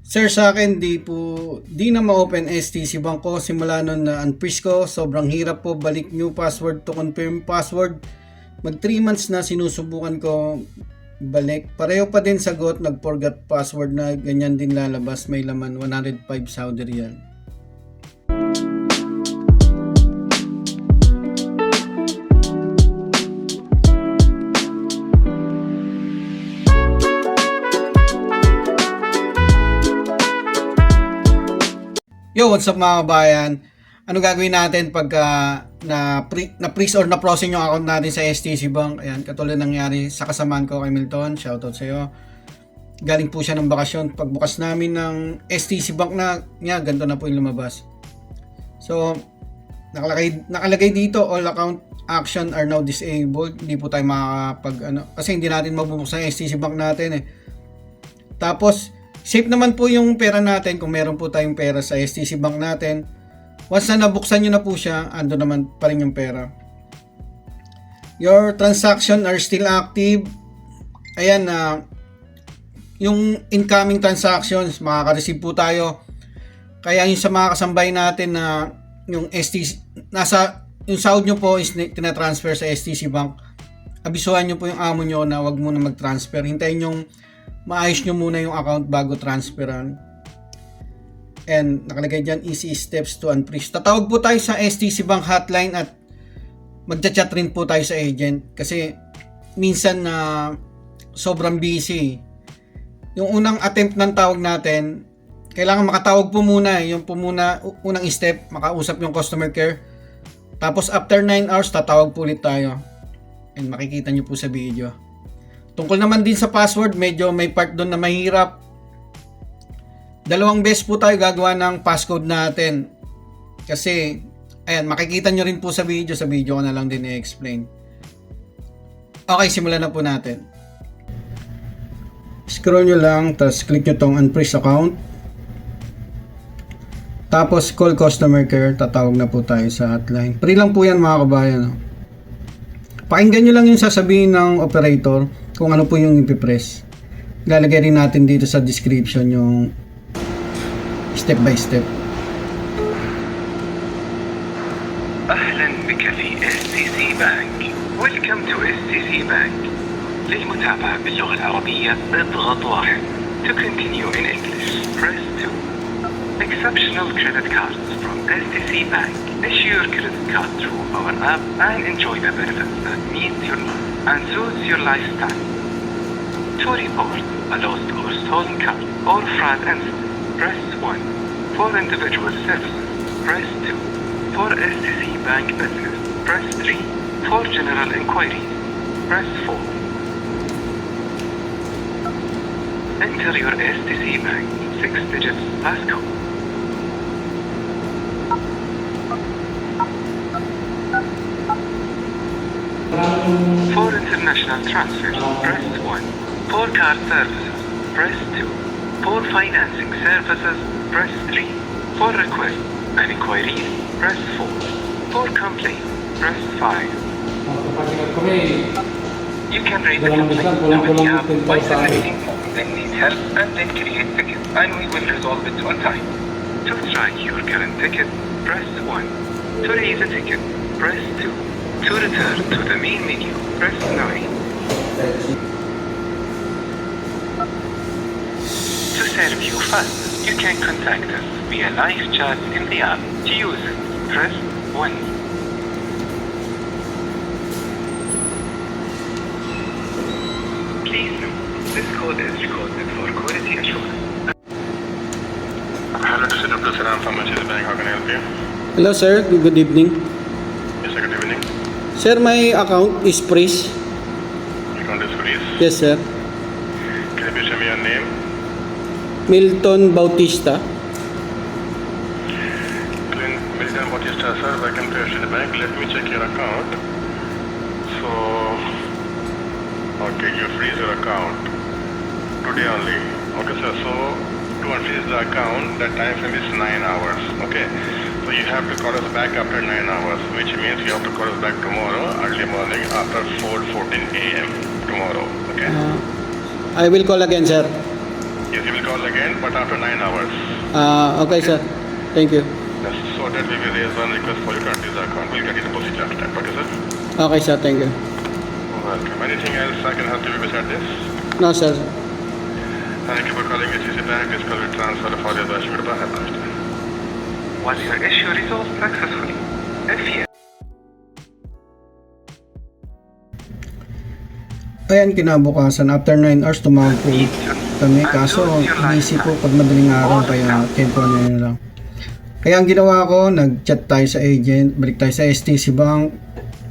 Sir, sa akin di na ma-open STC Bank ko simula nun na unfreeze ko. Sobrang hirap po balik new password to confirm password. Mag 3 months na sinusubukan ko balik. Pareho pa din sagot, nag-forgot password na ganyan din lalabas. May laman 105 Saudi Riyal. Yo, what's up mga kabayan? Ano gagawin natin pagka na-freeze or na-frozen yung account natin sa STC Bank? Ayan, katulad nangyari sa kasamaan ko kay Milton. Shoutout sa iyo. Galing po siya ng bakasyon. Pagbukas namin ng STC Bank na niya, ganito na po yung lumabas. So, nakalagay dito, all account action are now disabled. Hindi po tayo kasi hindi natin mabubuksan yung STC Bank natin eh. Tapos, safe naman po yung pera natin kung meron po tayong pera sa STC Bank natin. Once na nabuksan nyo na po siya, ando naman pa rin yung pera. Your transaction are still active. Ayan na yung incoming transactions, makaka-receive po tayo. Kaya yung sa mga kasambay natin na yung STC, yung sahod nyo po is tinatransfer sa STC Bank. Abisuhan nyo po yung amo nyo na wag muna mag-transfer. Hintayin yung maayos nyo muna yung account bago transferan. And nakalagay dyan, easy steps to unfreeze. Tatawag po tayo sa STC Bank hotline at magchat-chat rin po tayo sa agent. Kasi minsan na sobrang busy. Yung unang attempt ng tawag natin, kailangan makatawag po muna. Yung po muna, unang step, makausap yung customer care. Tapos after 9 hours, tatawag po ulit tayo. And makikita nyo po sa video. Tungkol naman din sa password, medyo may part doon na mahirap. 2 beses po tayo gagawa ng passcode natin. Kasi, ayan, makikita nyo rin po sa video. Sa video ko na lang din i-explain. Okay, simulan na po natin. Scroll nyo lang, tapos click nyo tong unfreeze account. Tapos, call customer care. Tatawag na po tayo sa hotline. Free lang po yan mga kabayan. Pakinggan nyo lang yung sasabihin ng operator kung ano po yung ipipress. Ilalagay rin natin dito sa description yung step by step. أهلا بك في STC Bank. Welcome to STC Bank. للمتابعة باللغة العربية اضغط 1. To continue in English, press 2. Exceptional credit cards from STC Bank. Issue your credit card through our app and enjoy the benefits that meet your needs and suits your lifestyle. To report a lost or stolen card or fraud incident, press 1. For individual services, press 2. For STC Bank business, press 3. For general inquiries, press 4. Enter your STC Bank 6-digit passcode. For international transfers, press 1. For card services, press 2. For financing services, press 3. For requests and inquiries, press 4. For complaints, press 5. You can raise a complaint through the app by selecting then need help and then create ticket and we will resolve it on time. To track your current ticket, press 1. To raise a ticket, press 2. To return to the main menu, press 9. To serve you fast, you can contact us via live chat in the app. To use it, press 1. Please note, this call is recorded for quality assurance. Hello, this is Dr. Saram from Merchants Bank. How can I help you? Hello sir, good evening. Yes, sir, good evening. Sir, my account is freeze. Account is freeze. Yes sir. Can you please tell me your name? Milton Bautista. Milton Bautista, sir. Welcome to Merchants Bank. Let me check your account. So, okay, you freeze your account today only. Okay, sir. So, to unfreeze the account, the time frame is 9 hours. Okay. So you have to call us back after 9 hours, which means you have to call us back tomorrow, early morning, after 4:14 a.m. tomorrow. Okay? I will call again sir. Yes, you will call again, but after 9 hours. Okay, sir. Thank you. Yes, so that we will raise one request for you to unfreeze the account. We'll get you the procedure after that. Okay, sir? Okay, sir. Thank you. Welcome. Anything else I can help you with beside this? No, sir. Thank you for calling HCC Bank. This call will transfer for your Bashir. Have a nice day. Was your issue resolved successfully? If yes, Ayan, kinabukasan, after 9 hours, tumawag po kami. Kaso, busy po pag madaling araw, kaya tempo na yun lang. Kaya ang ginawa ko, nag-chat tayo sa agent, balik tayo sa STC Bank.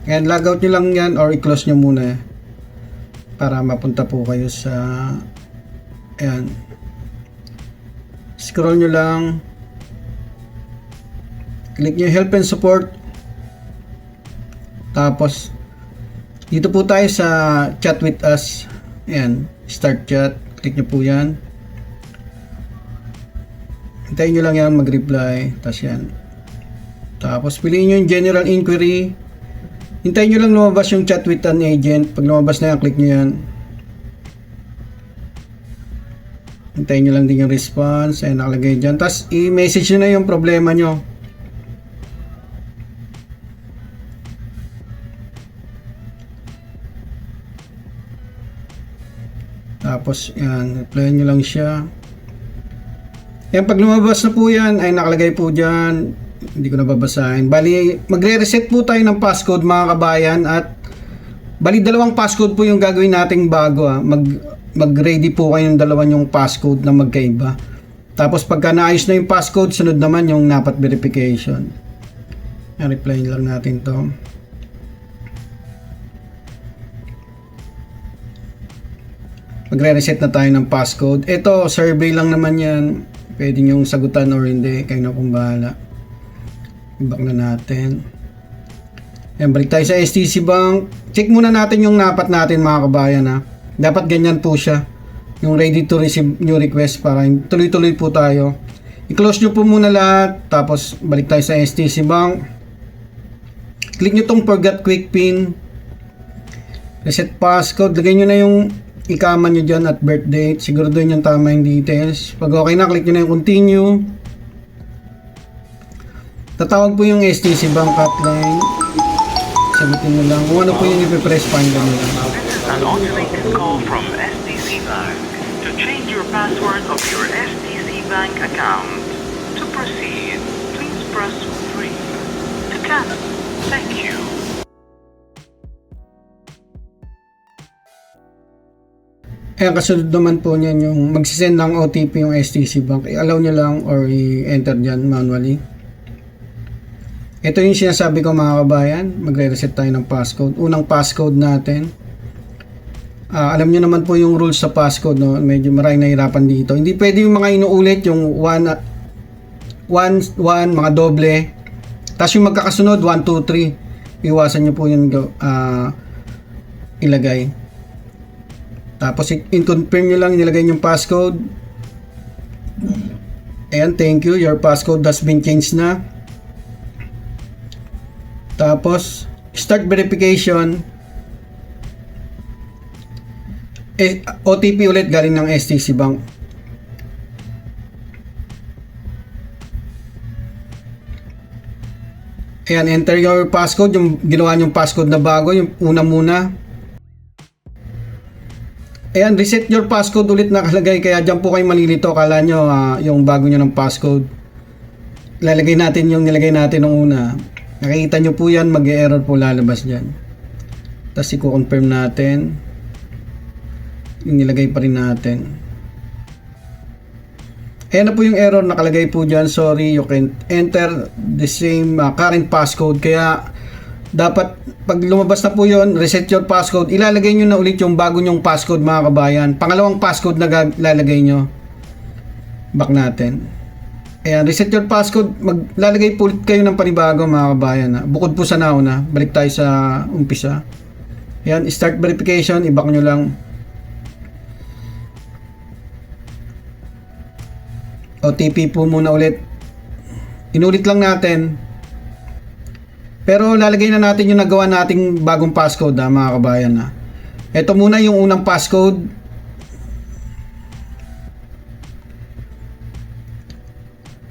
Ayan, logout nyo lang yan or i-close nyo muna para mapunta po kayo sa ayan. Scroll nyo lang. Click nyo help and support. Tapos, dito po tayo sa chat with us. Ayan, start chat. Click nyo po yan. Hintayin nyo lang yan mag-reply. Tapos yan. Tapos piliin nyo yung general inquiry. Hintayin nyo lang lumabas yung chat with an agent. Pag lumabas na yan, click nyo yan. Hintayin nyo lang din yung response. Ayan, nakalagay dyan. Tapos i-message nyo na yung problema nyo. Tapos yan, reply nyo lang siya. Yan, pag lumabas na po yan, ay nakalagay po dyan. Hindi ko nababasahin. Bali, magre-reset po tayo ng passcode mga kabayan. At bali, dalawang passcode po yung gagawin nating bago. Mag-ready po kayo ng dalawa yung passcode na magkaiba. Tapos pagka naayos na yung passcode, sunod naman yung NAPAT verification. Yan, reply lang natin to. Magre-reset na tayo ng passcode. Ito, survey lang naman yan. Pwede nyo sagutan or hindi. Kayo na kung bahala. Back na natin. Ayan, balik tayo sa STC Bank. Check muna natin yung napat natin mga kabayan ha. Dapat ganyan po siya. Yung ready to receive new request para tuloy-tuloy po tayo. I-close nyo po muna lahat. Tapos balik tayo sa STC Bank. Click nyo tong forgot quick pin. Reset passcode. Lagay nyo na yung ikama nyo dyan at birth date. Siguraduhin yung tama yung details. Pag okay na, click nyo na yung continue. Tatawag po yung STC Bank hotline. Sagutin mo lang kung ano po yung ipipress find nyo lang. this is an automated call from STC Bank. To change your password of your STC Bank account. To proceed, please press 3. To cancel, thank you. Ayan, kasunod naman po niyan yung magsisend ng OTP yung STC Bank. I-allow nyo lang or i-enter dyan manually. Ito yung sinasabi ko mga kabayan. Magre-reset tayo ng passcode. Unang passcode natin. Alam nyo naman po yung rules sa passcode. No? Medyo maraming nahirapan dito. Hindi pwede yung mga inuulit. Yung 1, mga doble. Tapos yung magkakasunod 1, 2, 3. Iwasan nyo po yung ilagay. Tapos in-confirm nyo lang, nilagay yung passcode. Ayan, thank you. Your passcode has been changed na. Tapos, start verification. OTP ulit galing ng STC Bank. Ayan, enter your passcode. Yung ginawa nyong passcode na bago, yung una muna. Ayan, reset your passcode ulit nakalagay. Kaya dyan po kayo malilito. Kala nyo yung bago nyo ng passcode. Lalagay natin yung nilagay natin nung una. Nakikita nyo po yan. Mag-error po lalabas dyan. Tapos i-confirm natin. Yung nilagay pa rin natin. Ayan na po yung error. Nakalagay po dyan. Sorry, you can enter the same current passcode. Kaya dapat pag lumabas na po yon, reset your passcode. Ilalagay nyo na ulit yung bago nyong passcode mga kabayan. Pangalawang passcode na lalagay nyo. Back natin. Ayan, reset your passcode. Maglalagay po ulit kayo ng panibago mga kabayan. Bukod po sa nauna. Balik tayo sa umpisa. Ayan, start verification. I-back nyo lang. OTP po muna ulit. Inulit lang natin. Pero lalagay na natin yung nagawa nating bagong passcode mga kabayan. Ito muna yung unang passcode.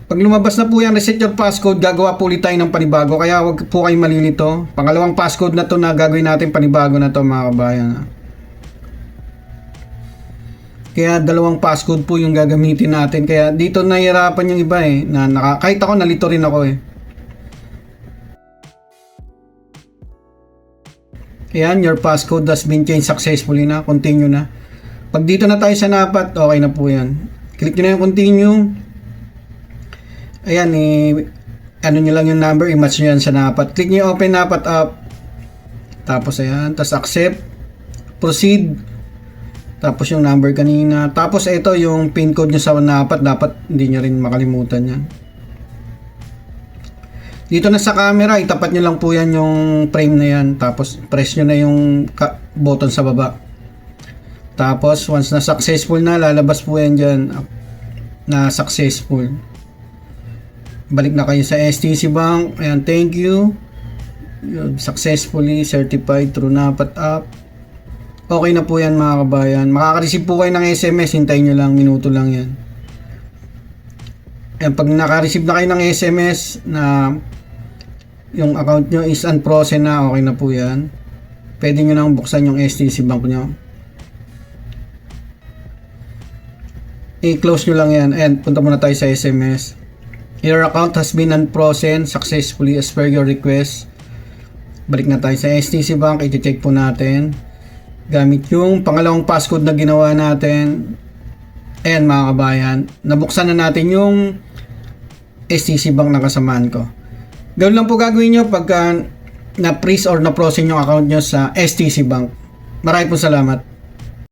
Pag lumabas na po yan, reset your passcode, gagawa po ulit tayo ng panibago. Kaya wag po kayong malilito. Pangalawang passcode na to na gagawin natin panibago na to mga kabayan. Kaya dalawang passcode po yung gagamitin natin. Kaya dito nahihirapan yung iba eh. Kahit ako nalito rin ako eh. Ayan, your passcode has been changed successfully na. Continue na. Pag dito na tayo sa NAPAT, okay na po yan. Click nyo na yung continue. Ayan, ano nyo lang yung number, i-match nyo yan sa NAPAT. Click nyo yung open NAPAT app. Tapos ayan, tapos accept. Proceed. Tapos yung number kanina. Tapos ito yung pin code nyo sa NAPAT. Dapat hindi nyo rin makalimutan yan. Dito na sa camera, itapat nyo lang po yan yung frame na yan. Tapos press nyo na yung button sa baba. Tapos once na successful na, lalabas po yan dyan na successful. Balik na kayo sa STC Bank. Ayan, thank you. Successfully certified through NAPAT app. Okay na po yan mga kabayan. Makaka-receive po kayo ng SMS. Hintayin nyo lang, minuto lang yan. Ayan, pag naka-receive na kayo ng SMS na yung account nyo is unfrozen na, okay na po yan. Pwede nyo nang buksan yung STC Bank nyo. I-close nyo lang yan. Ayan, punta muna tayo sa SMS. Your account has been unfrozen successfully as per your request. Balik na tayo sa STC Bank. I-check po natin. Gamit yung pangalawang passcode na ginawa natin. Ayan mga kabayan, nabuksan na natin yung STC Bank na kasamaan ko. Gawin lang po gagawin nyo pagka na-freeze or na-frozen yung account nyo sa STC Bank. Maraming po salamat.